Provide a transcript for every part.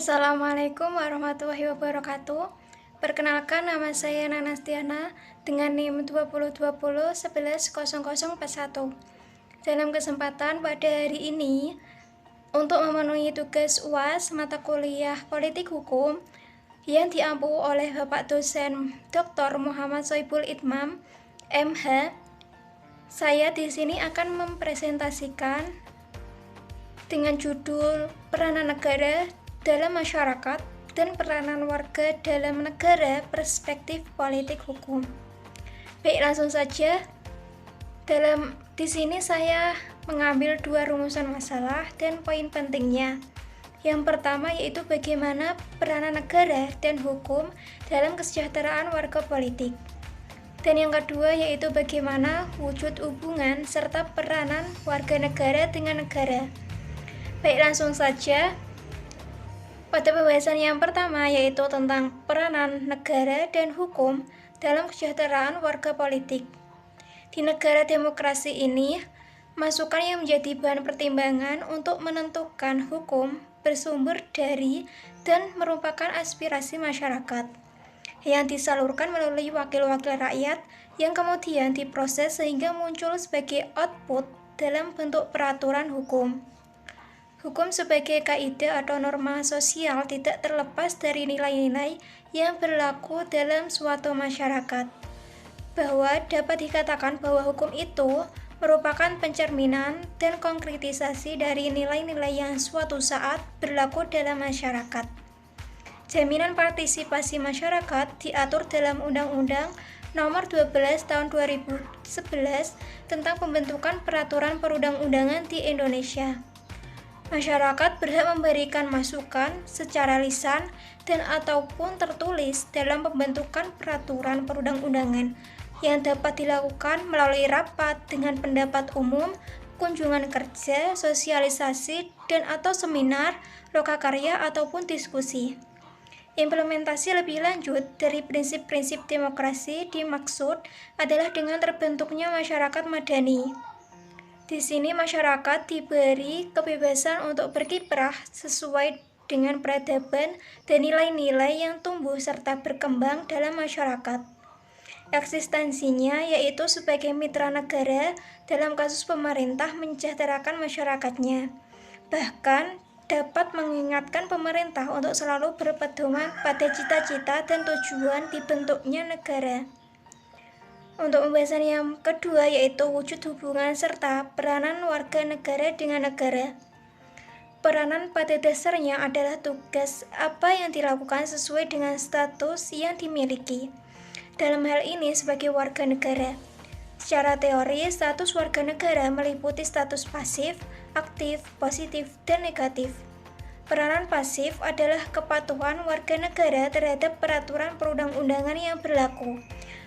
Assalamualaikum warahmatullahi wabarakatuh. Perkenalkan, nama saya Nanastiana dengan NIM 2020110041. Dalam kesempatan pada hari ini, untuk memenuhi tugas UAS mata kuliah Politik Hukum yang diampu oleh Bapak dosen Dr. Muhammad Soibul Itmam, MH, saya di sini akan mempresentasikan dengan judul Peranan Negara dalam Masyarakat dan Peranan Warga dalam Negara Perspektif Politik Hukum. Baik, langsung saja. Di sini saya mengambil dua rumusan masalah dan poin pentingnya. Yang pertama yaitu bagaimana peranan negara dan hukum dalam kesejahteraan warga politik. Dan yang kedua yaitu bagaimana wujud hubungan serta peranan warga negara dengan negara. Baik, langsung saja. Pada pembahasan yang pertama yaitu tentang peranan negara dan hukum dalam kesejahteraan warga politik. Di negara demokrasi ini, masukan yang menjadi bahan pertimbangan untuk menentukan hukum bersumber dari dan merupakan aspirasi masyarakat yang disalurkan melalui wakil-wakil rakyat yang kemudian diproses sehingga muncul sebagai output dalam bentuk peraturan hukum. Hukum sebagai kaidah atau norma sosial tidak terlepas dari nilai-nilai yang berlaku dalam suatu masyarakat, bahwa dapat dikatakan bahwa hukum itu merupakan pencerminan dan konkretisasi dari nilai-nilai yang suatu saat berlaku dalam masyarakat. Jaminan partisipasi masyarakat diatur dalam Undang-Undang Nomor 12 Tahun 2011 tentang pembentukan peraturan perundang-undangan di Indonesia. Masyarakat berhak memberikan masukan secara lisan dan ataupun tertulis dalam pembentukan peraturan perundang-undangan yang dapat dilakukan melalui rapat dengan pendapat umum, kunjungan kerja, sosialisasi, dan atau seminar, lokakarya ataupun diskusi. Implementasi lebih lanjut dari prinsip-prinsip demokrasi dimaksud adalah dengan terbentuknya masyarakat madani. Di sini masyarakat diberi kebebasan untuk berkiprah sesuai dengan peradaban dan nilai-nilai yang tumbuh serta berkembang dalam masyarakat. Eksistensinya yaitu sebagai mitra negara dalam kasus pemerintah mensejahterakan masyarakatnya. Bahkan dapat mengingatkan pemerintah untuk selalu berpedoman pada cita-cita dan tujuan dibentuknya negara. Untuk pembahasan yang kedua yaitu wujud hubungan serta peranan warga negara dengan negara. Peranan pada dasarnya adalah tugas apa yang dilakukan sesuai dengan status yang dimiliki. Dalam hal ini sebagai warga negara. Secara teori, status warga negara meliputi status pasif, aktif, positif, dan negatif. Peranan pasif adalah kepatuhan warga negara terhadap peraturan perundang-undangan yang berlaku.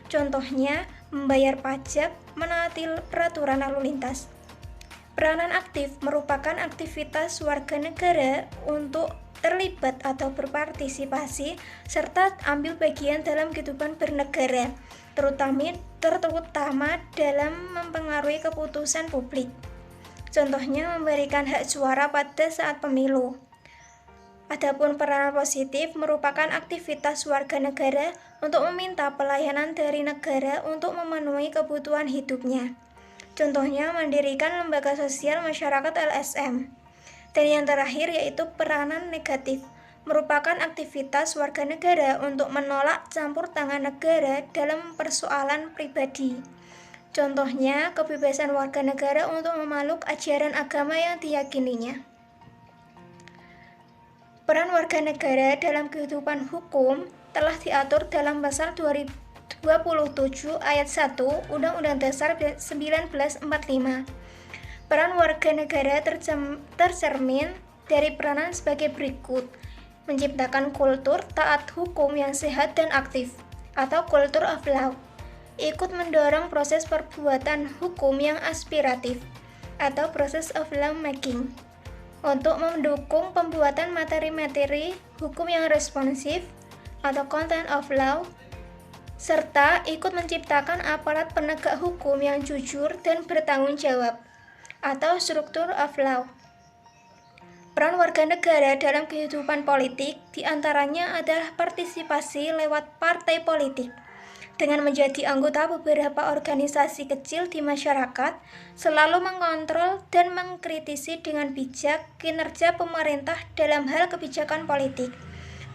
Contohnya, membayar pajak, menaati peraturan lalu lintas. Peranan aktif merupakan aktivitas warga negara untuk terlibat atau berpartisipasi serta ambil bagian dalam kehidupan bernegara, terutama dalam mempengaruhi keputusan publik. Contohnya, memberikan hak suara pada saat pemilu. Adapun peranan positif merupakan aktivitas warga negara untuk meminta pelayanan dari negara untuk memenuhi kebutuhan hidupnya. Contohnya mendirikan lembaga sosial masyarakat LSM. Dan yang terakhir yaitu peranan negatif, merupakan aktivitas warga negara untuk menolak campur tangan negara dalam persoalan pribadi. Contohnya kebebasan warga negara untuk memeluk ajaran agama yang diyakininya. Peran warga negara dalam kehidupan hukum telah diatur dalam pasal 27 ayat 1 Undang-Undang Dasar 1945. Peran warga negara tercermin dari peranan sebagai berikut: menciptakan kultur taat hukum yang sehat dan aktif, atau culture of law, ikut mendorong proses perbuatan hukum yang aspiratif, atau process of law making, untuk mendukung pembuatan materi-materi hukum yang responsif atau content of law, serta ikut menciptakan aparat penegak hukum yang jujur dan bertanggung jawab atau structure of law. Peran warga negara dalam kehidupan politik diantaranya adalah partisipasi lewat partai politik. Dengan menjadi anggota beberapa organisasi kecil di masyarakat, selalu mengontrol dan mengkritisi dengan bijak kinerja pemerintah dalam hal kebijakan politik.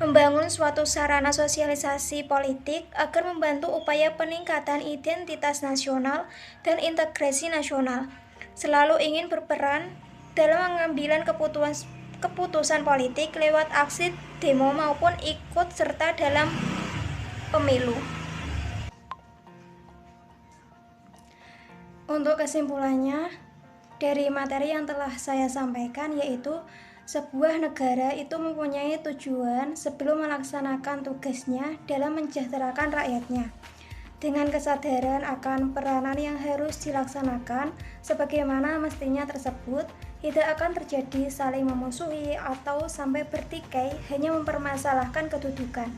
Membangun suatu sarana sosialisasi politik agar membantu upaya peningkatan identitas nasional dan integrasi nasional. Selalu ingin berperan dalam pengambilan keputusan politik lewat aksi demo maupun ikut serta dalam pemilu. Untuk kesimpulannya, dari materi yang telah saya sampaikan yaitu sebuah negara itu mempunyai tujuan sebelum melaksanakan tugasnya dalam mensejahterakan rakyatnya. Dengan kesadaran akan peranan yang harus dilaksanakan sebagaimana mestinya tersebut, tidak akan terjadi saling memusuhi atau sampai bertikai hanya mempermasalahkan kedudukan.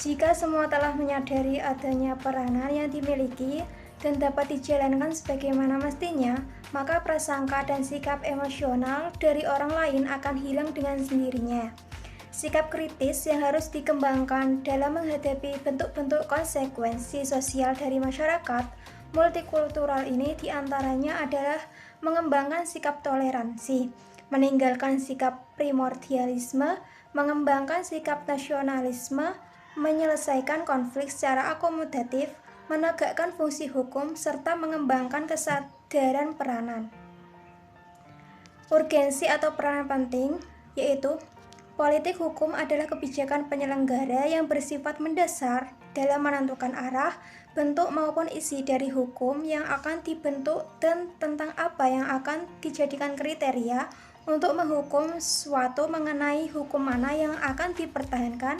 Jika semua telah menyadari adanya peranan yang dimiliki dan dapat dijalankan sebagaimana mestinya, maka prasangka dan sikap emosional dari orang lain akan hilang dengan sendirinya. Sikap kritis yang harus dikembangkan dalam menghadapi bentuk-bentuk konsekuensi sosial dari masyarakat multikultural ini diantaranya adalah mengembangkan sikap toleransi, meninggalkan sikap primordialisme, mengembangkan sikap nasionalisme, menyelesaikan konflik secara akomodatif, menegakkan fungsi hukum, serta mengembangkan kesadaran peranan. Urgensi atau peranan penting, yaitu politik hukum adalah kebijakan penyelenggara yang bersifat mendasar dalam menentukan arah, bentuk maupun isi dari hukum yang akan dibentuk dan tentang apa yang akan dijadikan kriteria untuk menghukum suatu mengenai hukum mana yang akan dipertahankan,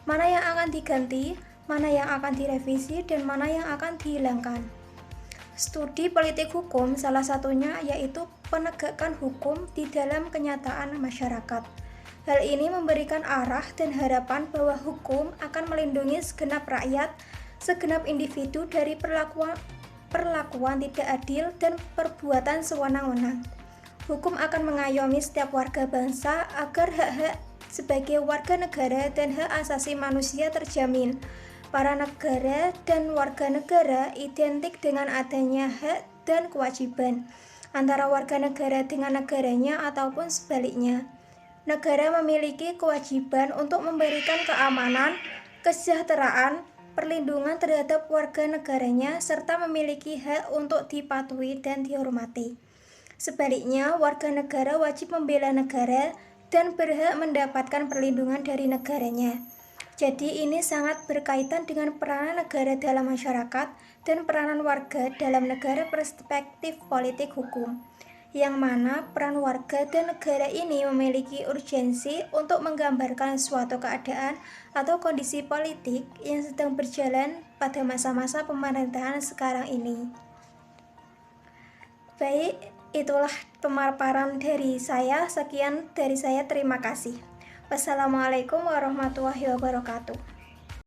mana yang akan diganti, mana yang akan direvisi, dan mana yang akan dihilangkan. Studi politik hukum salah satunya yaitu penegakan hukum di dalam kenyataan masyarakat. Hal ini memberikan arah dan harapan bahwa hukum akan melindungi segenap rakyat, segenap individu dari perlakuan tidak adil dan perbuatan sewenang-wenang. Hukum akan mengayomi setiap warga bangsa agar hak-hak sebagai warga negara dan hak asasi manusia terjamin. Para negara dan warga negara identik dengan adanya hak dan kewajiban antara warga negara dengan negaranya ataupun sebaliknya. Negara memiliki kewajiban untuk memberikan keamanan, kesejahteraan, perlindungan terhadap warga negaranya, serta memiliki hak untuk dipatuhi dan dihormati. Sebaliknya, warga negara wajib membela negara dan berhak mendapatkan perlindungan dari negaranya. Jadi ini sangat berkaitan dengan peranan negara dalam masyarakat dan peranan warga dalam negara perspektif politik hukum, yang mana peran warga dan negara ini memiliki urgensi untuk menggambarkan suatu keadaan atau kondisi politik yang sedang berjalan pada masa-masa pemerintahan sekarang ini. Baik, itulah pemaparan dari saya. Sekian dari saya, terima kasih. Wassalamualaikum warahmatullahi wabarakatuh.